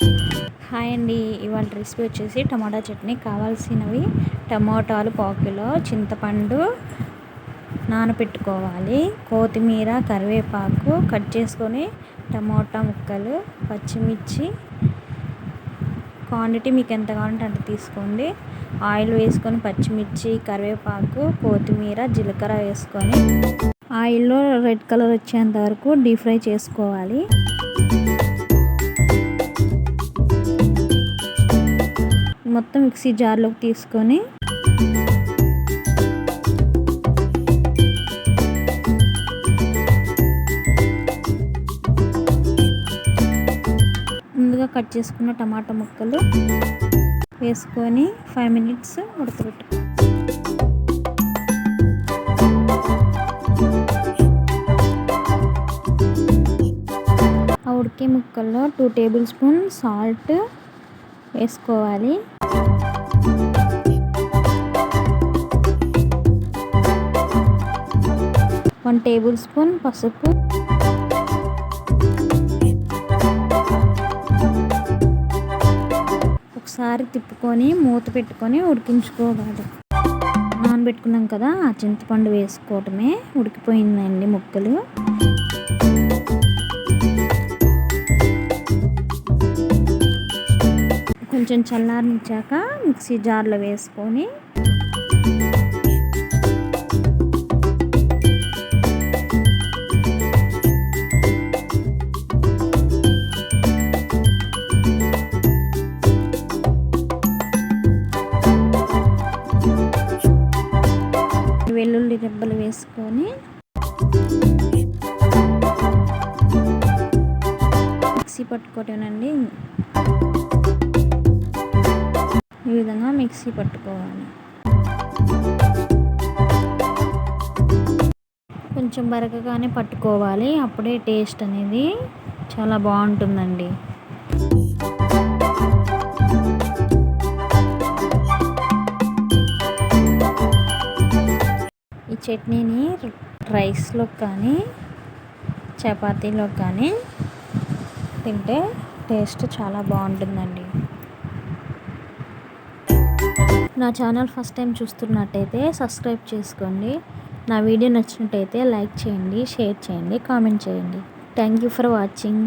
Hi అండి. ఇవాళ recipe వచ్చేసి టమాటా చట్నీ. కావాల్సినవి టమాటాలు పావు కిలో, చింతపండు నానబెట్టుకోవాలి, కొత్తిమీర, కరివేపాకు కట్ చేసుకొని, టమాటా ముక్కలు, పచ్చిమిర్చి క్వాంటిటీ మీకు ఎంత కావాలంటే అంత తీసుకోండి. ఆయిల్ వేసుకొని పచ్చిమిర్చి, కరివేపాకు, కొత్తిమీర, జీలకర్ర వేసుకొని ఆయిల్లో రెడ్ కలర్ వచ్చేంత వరకు డీప్ ఫ్రై చేసుకోవాలి. మొత్తం మిక్సీ జార్లోకి తీసుకొని ముందుగా కట్ చేసుకున్న టమాటా ముక్కలు వేసుకొని 5 minutes ఉడకబెట్టు. ఆ ఉడికే ముక్కల్లో 2 tablespoons సాల్ట్ వేసుకోవాలి. 1 tablespoon పసుపు, ఒకసారి తిప్పుకొని మూత పెట్టుకొని ఉడికించుకోవాలి. నానబెట్టుకున్నాం కదా, ఆ చింతపండు వేసుకోవటమే. ఉడికిపోయిందండి ముక్కలు. కొంచెం చల్లారించాక మిక్సీ జార్లో వేసుకొని వెల్లుల్లి రెబ్బలు వేసుకొని మిక్సీ పట్టుకోవటమేనండి. ఈ విధంగా మిక్సీ పట్టుకోవాలి. కొంచెం బరకగానే పట్టుకోవాలి, అప్పుడే టేస్ట్ అనేది చాలా బాగుంటుందండి. ఈ చట్నీని రైస్లో కానీ చపాతీలో కానీ తింటే టేస్ట్ చాలా బాగుంటుందండి. నా ఛానల్ ఫస్ట్ టైం చూస్తున్నట్టయితే సబ్స్క్రైబ్ చేసుకోండి. నా వీడియో నచ్చినట్టయితే లైక్ చేయండి, షేర్ చేయండి, కామెంట్ చేయండి. Thank you for watching.